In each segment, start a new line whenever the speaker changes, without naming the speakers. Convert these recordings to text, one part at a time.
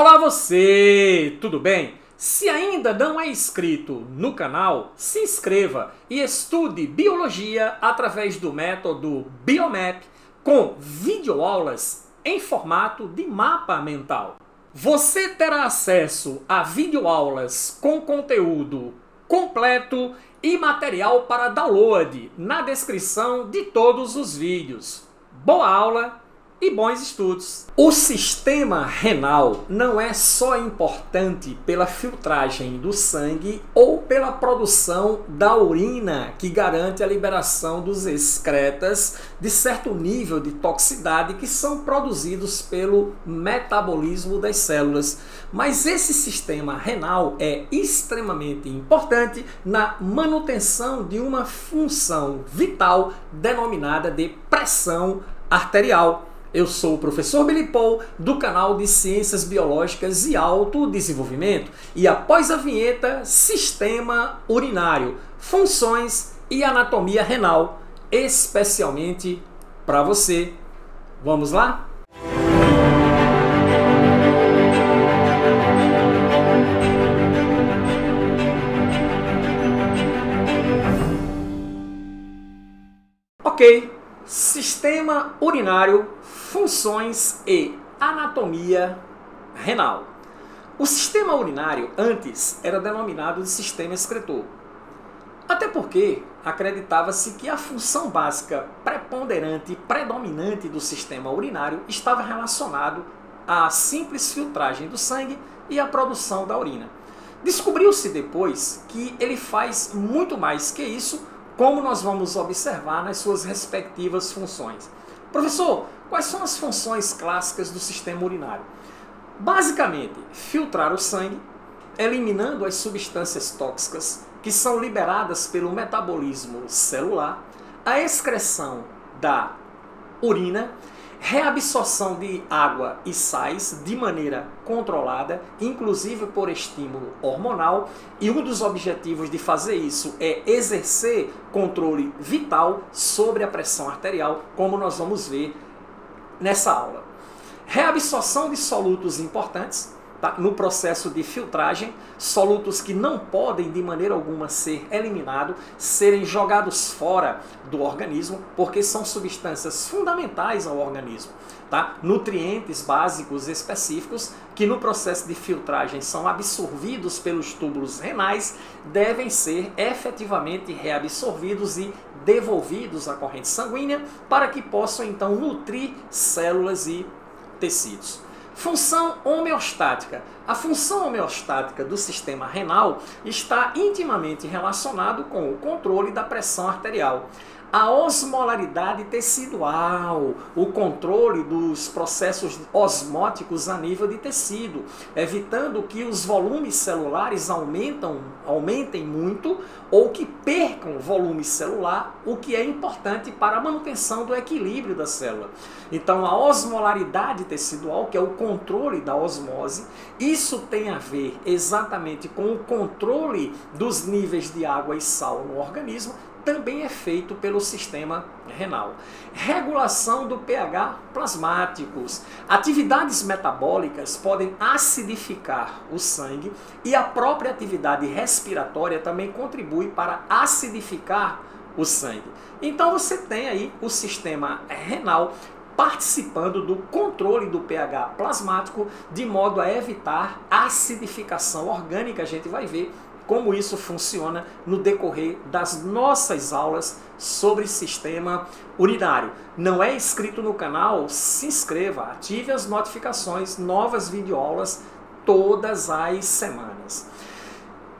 Olá você, tudo bem? Se ainda não é inscrito no canal, se inscreva e estude biologia através do método Biomap com videoaulas em formato de mapa mental. Você terá acesso a videoaulas com conteúdo completo e material para download na descrição de todos os vídeos. Boa aula e bons estudos! O sistema renal não é só importante pela filtragem do sangue ou pela produção da urina, que garante a liberação dos excretas de certo nível de toxicidade que são produzidos pelo metabolismo das células. Mas esse sistema renal é extremamente importante na manutenção de uma função vital denominada de pressão arterial. Eu sou o professor Billy Paul, do canal de Ciências Biológicas e Autodesenvolvimento, e após a vinheta, Sistema Urinário, Funções e Anatomia Renal, especialmente para você. Vamos lá? Ok, Sistema Urinário, Funções e Anatomia Renal. O sistema urinário antes era denominado de sistema excretor. Até porque acreditava-se que a função básica preponderante e predominante do sistema urinário estava relacionado à simples filtragem do sangue e à produção da urina. Descobriu-se depois que ele faz muito mais que isso, como nós vamos observar nas suas respectivas funções. Professor, quais são as funções clássicas do sistema urinário? Basicamente, filtrar o sangue, eliminando as substâncias tóxicas que são liberadas pelo metabolismo celular, a excreção da urina, reabsorção de água e sais de maneira controlada, inclusive por estímulo hormonal, e um dos objetivos de fazer isso é exercer controle vital sobre a pressão arterial, como nós vamos ver nessa aula. Reabsorção de solutos importantes, tá? No processo de filtragem, solutos que não podem de maneira alguma ser eliminados, serem jogados fora do organismo, porque são substâncias fundamentais ao organismo, tá? Nutrientes básicos específicos que no processo de filtragem são absorvidos pelos túbulos renais, devem ser efetivamente reabsorvidos e devolvidos à corrente sanguínea para que possam então nutrir células e tecidos. Função homeostática. A função homeostática do sistema renal está intimamente relacionado com o controle da pressão arterial. A osmolaridade tecidual, o controle dos processos osmóticos a nível de tecido, evitando que os volumes celulares aumentem muito ou que percam volume celular, o que é importante para a manutenção do equilíbrio da célula. Então, a osmolaridade tecidual, que é o controle da osmose, isso tem a ver exatamente com o controle dos níveis de água e sal no organismo, também é feito pelo sistema renal. Regulação do pH plasmáticos. Atividades metabólicas podem acidificar o sangue e a própria atividade respiratória também contribui para acidificar o sangue. Então você tem aí o sistema renal participando do controle do pH plasmático de modo a evitar acidificação orgânica. A gente vai ver como isso funciona no decorrer das nossas aulas sobre sistema urinário. Não é inscrito no canal? Se inscreva, ative as notificações, novas videoaulas todas as semanas.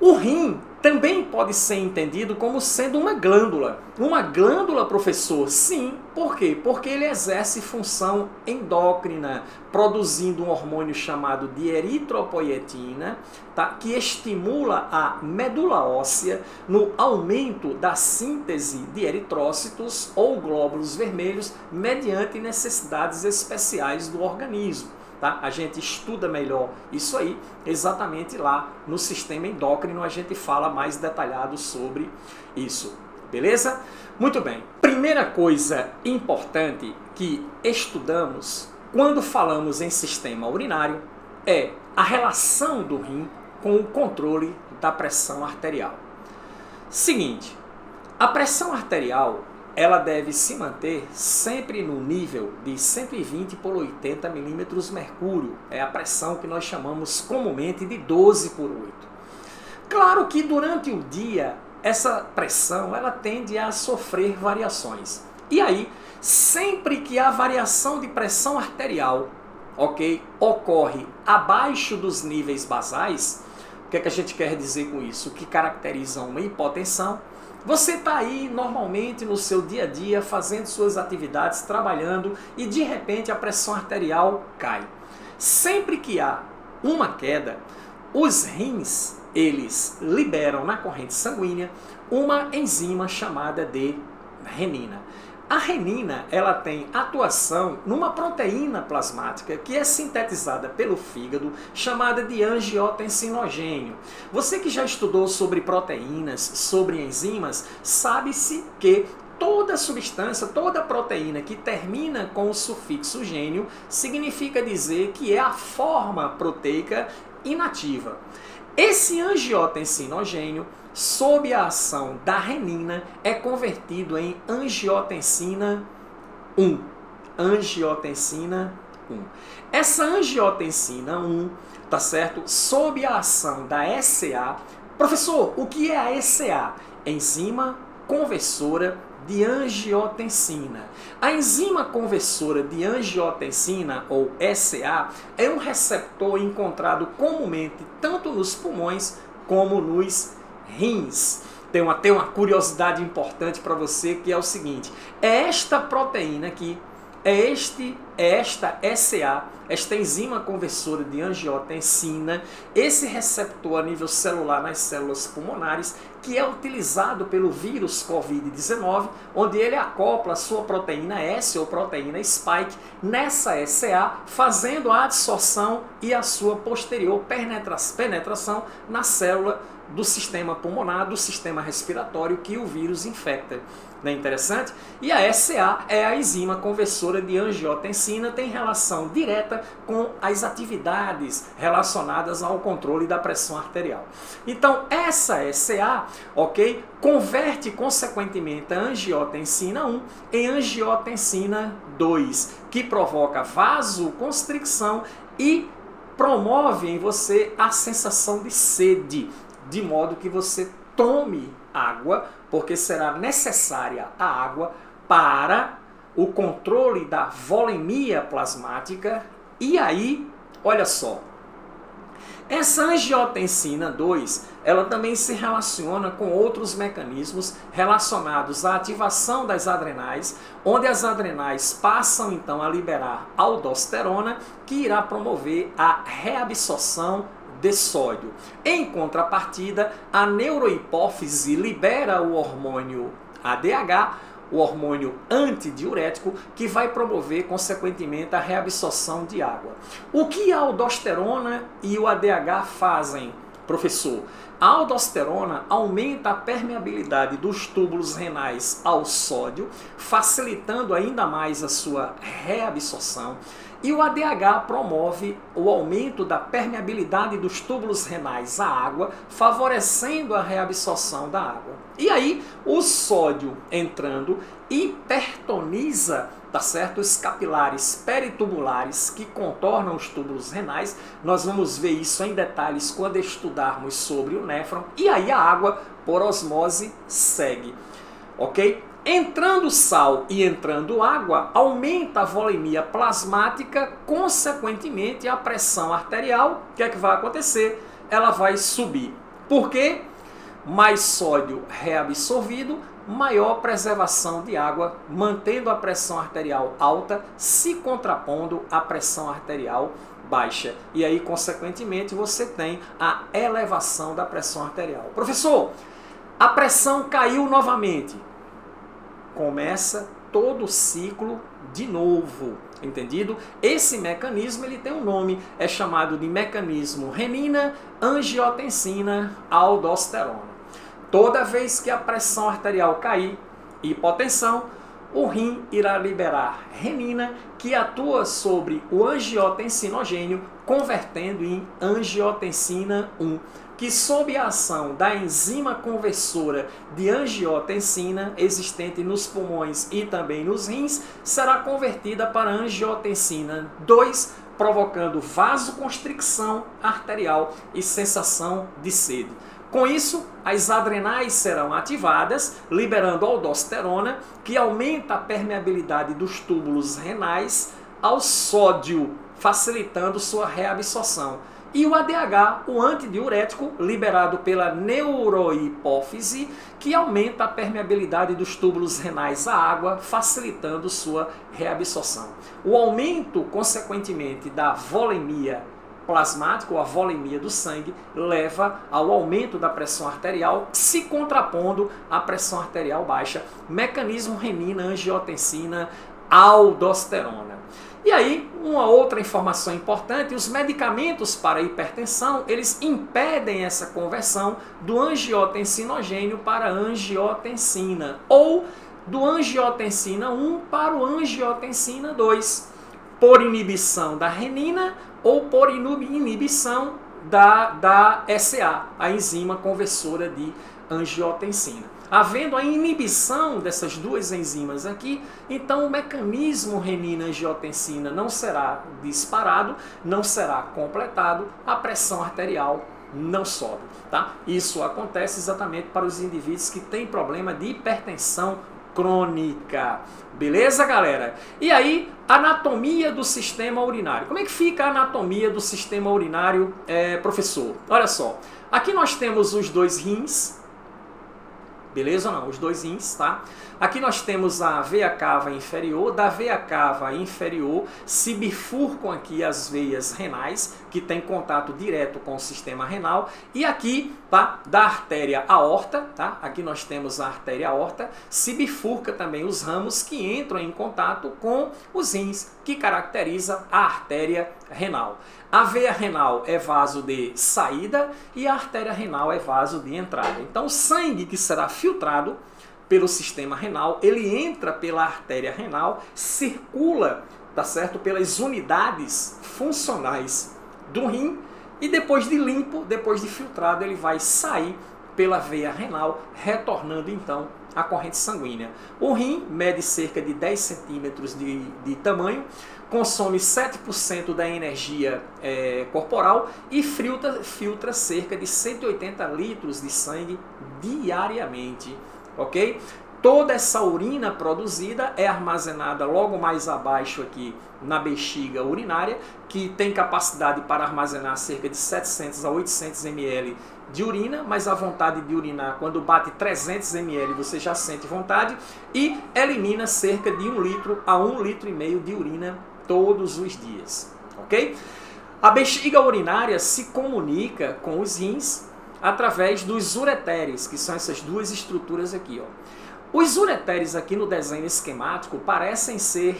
O rim também pode ser entendido como sendo uma glândula. Uma glândula, professor? Sim. Por quê? Porque ele exerce função endócrina, produzindo um hormônio chamado de eritropoietina, tá? Que estimula a medula óssea no aumento da síntese de eritrócitos ou glóbulos vermelhos mediante necessidades especiais do organismo. Tá? A gente estuda melhor isso aí, exatamente lá no sistema endócrino a gente fala mais detalhado sobre isso, beleza? Muito bem, primeira coisa importante que estudamos quando falamos em sistema urinário é a relação do rim com o controle da pressão arterial. Seguinte, a pressão arterial ela deve se manter sempre no nível de 120 por 80 milímetros mercúrio. É a pressão que nós chamamos comumente de 12 por 8. Claro que durante o dia essa pressão ela tende a sofrer variações. E aí, sempre que a variação de pressão arterial, ocorre abaixo dos níveis basais, o que é que a gente quer dizer com isso? O que caracteriza uma hipotensão? Você está aí normalmente no seu dia a dia fazendo suas atividades, trabalhando e de repente a pressão arterial cai. Sempre que há uma queda, os rins eles liberam na corrente sanguínea uma enzima chamada de renina. A renina ela tem atuação numa proteína plasmática que é sintetizada pelo fígado, chamada de angiotensinogênio. Você que já estudou sobre proteínas, sobre enzimas, sabe-se que toda substância, toda proteína que termina com o sufixo gênio significa dizer que é a forma proteica inativa. Esse angiotensinogênio, sob a ação da renina, é convertido em angiotensina 1. Angiotensina 1. Essa angiotensina 1, tá certo? Sob a ação da ECA. Professor, o que é a ECA? Enzima conversora de angiotensina. A enzima conversora de angiotensina, ou ECA, é um receptor encontrado comumente tanto nos pulmões como nos rins. Tem uma curiosidade importante para você, que é o seguinte: é esta proteína aqui, esta ECA, esta enzima conversora de angiotensina, esse receptor a nível celular nas células pulmonares, que é utilizado pelo vírus Covid-19, onde ele acopla a sua proteína S ou proteína spike nessa ECA, fazendo a adsorção e a sua posterior penetração na célula do sistema pulmonar, do sistema respiratório que o vírus infecta. Não é interessante? E a ECA é a enzima conversora de angiotensina, tem relação direta com as atividades relacionadas ao controle da pressão arterial. Então, essa ECA, converte consequentemente a angiotensina 1 em angiotensina 2, que provoca vasoconstricção e promove em você a sensação de sede, de modo que você tome água, porque será necessária a água para o controle da volemia plasmática. E aí, olha só, essa angiotensina 2, ela também se relaciona com outros mecanismos relacionados à ativação das adrenais, onde as adrenais passam então a liberar aldosterona, que irá promover a reabsorção de sódio. Em contrapartida, a neurohipófise libera o hormônio ADH, o hormônio antidiurético, que vai promover, consequentemente, a reabsorção de água. O que a aldosterona e o ADH fazem, professor? A aldosterona aumenta a permeabilidade dos túbulos renais ao sódio, facilitando ainda mais a sua reabsorção. E o ADH promove o aumento da permeabilidade dos túbulos renais à água, favorecendo a reabsorção da água. E aí, o sódio entrando hipertoniza, tá certo? Os capilares peritubulares que contornam os túbulos renais. Nós vamos ver isso em detalhes quando estudarmos sobre o néfron. E aí a água, por osmose, segue. Ok? Entrando sal e entrando água, aumenta a volemia plasmática, consequentemente a pressão arterial. O que é que vai acontecer? Ela vai subir. Por quê? Mais sódio reabsorvido, maior preservação de água, mantendo a pressão arterial alta, se contrapondo à pressão arterial baixa. E aí, consequentemente, você tem a elevação da pressão arterial. Professor, a pressão caiu novamente. Começa todo o ciclo de novo, entendido? Esse mecanismo ele tem um nome, é chamado de mecanismo renina-angiotensina-aldosterona. Toda vez que a pressão arterial cair, hipotensão, o rim irá liberar renina, que atua sobre o angiotensinogênio, convertendo em angiotensina 1, que sob a ação da enzima conversora de angiotensina existente nos pulmões e também nos rins, será convertida para angiotensina 2, provocando vasoconstricção arterial e sensação de sede. Com isso, as adrenais serão ativadas, liberando aldosterona, que aumenta a permeabilidade dos túbulos renais ao sódio, facilitando sua reabsorção. E o ADH, o antidiurético, liberado pela neurohipófise, que aumenta a permeabilidade dos túbulos renais à água, facilitando sua reabsorção. O aumento, consequentemente, da volemia plasmática, ou a volemia do sangue, leva ao aumento da pressão arterial, se contrapondo à pressão arterial baixa. Mecanismo renina, angiotensina, aldosterona. E aí, uma outra informação importante, os medicamentos para hipertensão, eles impedem essa conversão do angiotensinogênio para angiotensina, ou do angiotensina 1 para o angiotensina 2, por inibição da renina ou por inibição da SA, a enzima conversora de angiotensina. Havendo a inibição dessas duas enzimas aqui, então o mecanismo renina-angiotensina não será disparado, não será completado, a pressão arterial não sobe. Tá? Isso acontece exatamente para os indivíduos que têm problema de hipertensão crônica. Beleza, galera? E aí, anatomia do sistema urinário. Como é que fica a anatomia do sistema urinário, professor? Olha só, aqui nós temos os dois rins. Beleza ou não? Os dois rins, tá? Aqui nós temos a veia cava inferior. Da veia cava inferior se bifurcam aqui as veias renais, que tem contato direto com o sistema renal. E aqui, tá? Da artéria aorta, tá? Aqui nós temos a artéria aorta. Se bifurca também os ramos que entram em contato com os rins, que caracteriza a artéria renal. A veia renal é vaso de saída e a artéria renal é vaso de entrada. Então, o sangue que será filtrado pelo sistema renal, ele entra pela artéria renal, circula, tá certo, pelas unidades funcionais do rim e depois de limpo, depois de filtrado, ele vai sair pela veia renal, retornando então à corrente sanguínea. O rim mede cerca de 10 centímetros de tamanho, consome 7% da energia corporal e filtra cerca de 180 litros de sangue diariamente, ok? Toda essa urina produzida é armazenada logo mais abaixo aqui na bexiga urinária, que tem capacidade para armazenar cerca de 700 a 800 ml de urina, mas a vontade de urinar, quando bate 300 ml, você já sente vontade, e elimina cerca de 1 litro a 1,5 litro de urina todos os dias, ok? A bexiga urinária se comunica com os rins através dos ureteres, que são essas duas estruturas aqui, ó. Os ureteres aqui no desenho esquemático parecem ser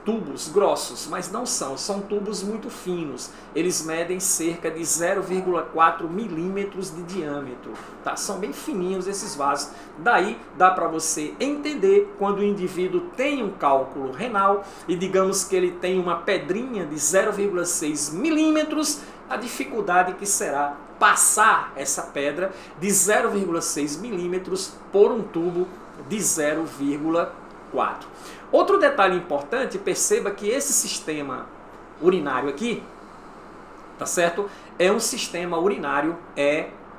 tubos grossos, mas não são, são tubos muito finos. Eles medem cerca de 0,4 milímetros de diâmetro, tá? São bem fininhos esses vasos. Daí dá para você entender quando o indivíduo tem um cálculo renal e digamos que ele tem uma pedrinha de 0,6 milímetros, a dificuldade que será passar essa pedra de 0,6 milímetros por um tubo de 0,4. Outro detalhe importante, perceba que esse sistema urinário aqui, tá certo? É um sistema urinário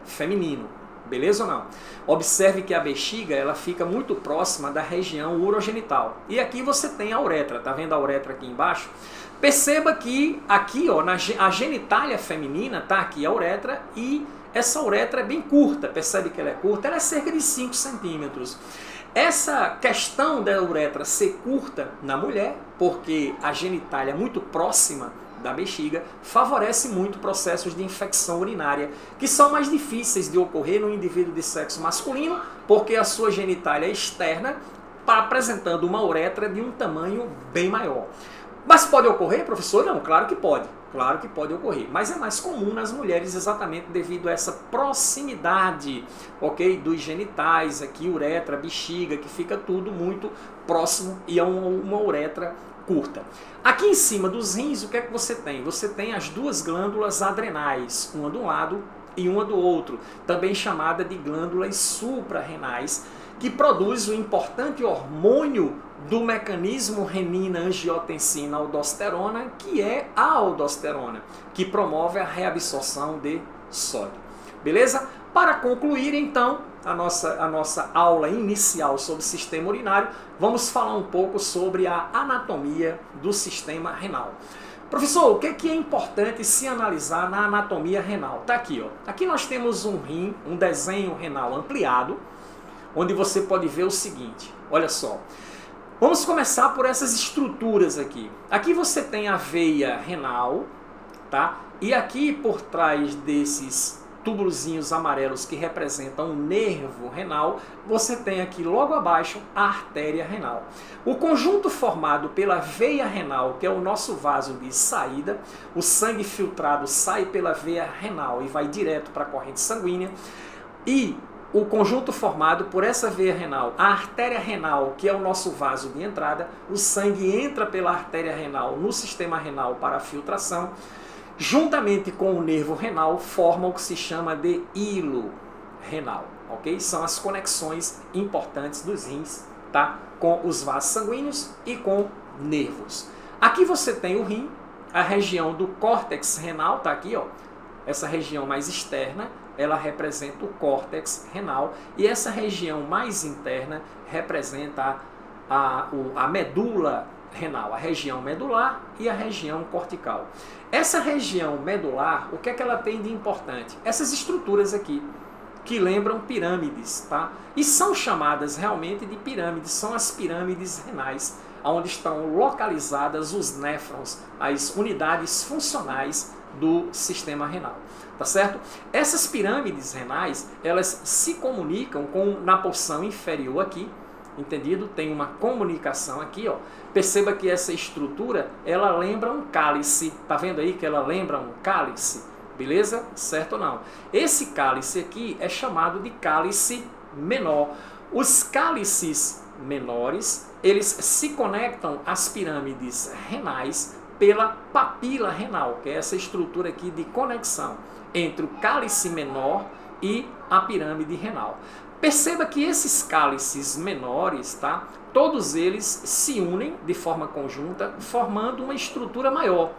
feminino. Beleza ou não? Observe que a bexiga ela fica muito próxima da região urogenital. E aqui você tem a uretra, tá vendo a uretra aqui embaixo? Perceba que aqui, ó, a genitália feminina, tá aqui a uretra e essa uretra é bem curta. Percebe que ela é curta? Ela é cerca de 5 centímetros. Essa questão da uretra ser curta na mulher, porque a genitália é muito próxima da bexiga, favorece muito processos de infecção urinária, que são mais difíceis de ocorrer no indivíduo de sexo masculino, porque a sua genitália é externa, apresentando uma uretra de um tamanho bem maior. Mas pode ocorrer, professor? Não, claro que pode. Claro que pode ocorrer, mas é mais comum nas mulheres exatamente devido a essa proximidade, ok? Dos genitais, aqui uretra, bexiga, que fica tudo muito próximo e é uma uretra curta. Aqui em cima dos rins, o que é que você tem? Você tem as duas glândulas adrenais, uma de um lado e uma do outro, também chamada de glândulas suprarrenais, que produz o importante hormônio do mecanismo renina-angiotensina-aldosterona, que é a aldosterona, que promove a reabsorção de sódio. Beleza? Para concluir, então, a nossa aula inicial sobre o sistema urinário, vamos falar um pouco sobre a anatomia do sistema renal. Professor, o que é importante se analisar na anatomia renal? Está aqui, ó. Aqui nós temos um rim, um desenho renal ampliado, onde você pode ver o seguinte, olha só. Vamos começar por essas estruturas aqui. Aqui você tem a veia renal, tá? E aqui por trás desses túbulozinhos amarelos que representam o nervo renal, você tem aqui logo abaixo a artéria renal. O conjunto formado pela veia renal, que é o nosso vaso de saída, o sangue filtrado sai pela veia renal e vai direto para a corrente sanguínea, e o conjunto formado por essa veia renal, a artéria renal, que é o nosso vaso de entrada, o sangue entra pela artéria renal no sistema renal para a filtração, juntamente com o nervo renal, forma o que se chama de hilo renal, ok? São as conexões importantes dos rins, tá? Com os vasos sanguíneos e com nervos. Aqui você tem o rim, a região do córtex renal, tá aqui, ó. Essa região mais externa, ela representa o córtex renal, e essa região mais interna representa a medula renal, a região medular e a região cortical. Essa região medular, o que é que ela tem de importante? Essas estruturas aqui, que lembram pirâmides, tá? E são chamadas realmente de pirâmides, são as pirâmides renais, onde estão localizadas os néfrons, as unidades funcionais do sistema renal, tá certo? Essas pirâmides renais, elas se comunicam na porção inferior aqui, entendido? Tem uma comunicação aqui, ó. Perceba que essa estrutura, ela lembra um cálice, tá vendo aí que ela lembra um cálice? Beleza? Certo ou não? Esse cálice aqui é chamado de cálice menor. Os cálices menores, eles se conectam às pirâmides renais pela papila renal, que é essa estrutura aqui de conexão entre o cálice menor e a pirâmide renal. Perceba que esses cálices menores, tá? Todos eles se unem de forma conjunta, formando uma estrutura maior,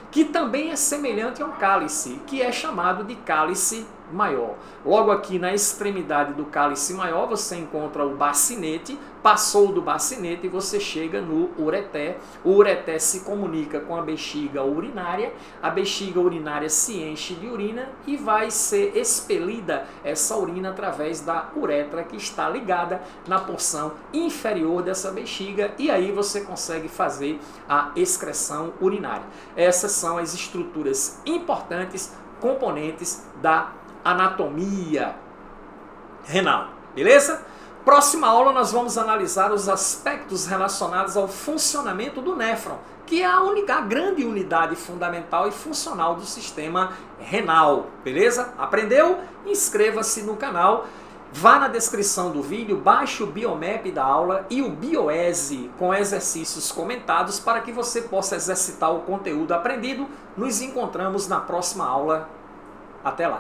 que também é semelhante a um cálice, que é chamado de cálice maior. Logo aqui na extremidade do cálice maior você encontra o bacinete, passou do bacinete e você chega no ureter. O ureter se comunica com a bexiga urinária, a bexiga urinária se enche de urina e vai ser expelida essa urina através da uretra, que está ligada na porção inferior dessa bexiga, e aí você consegue fazer a excreção urinária. Essas são as estruturas importantes, componentes da anatomia renal, beleza? Próxima aula nós vamos analisar os aspectos relacionados ao funcionamento do néfron, que é a grande unidade fundamental e funcional do sistema renal, beleza? Aprendeu? Inscreva-se no canal, vá na descrição do vídeo, baixe o Biomap da aula e o Bioese com exercícios comentados para que você possa exercitar o conteúdo aprendido. Nos encontramos na próxima aula. Até lá!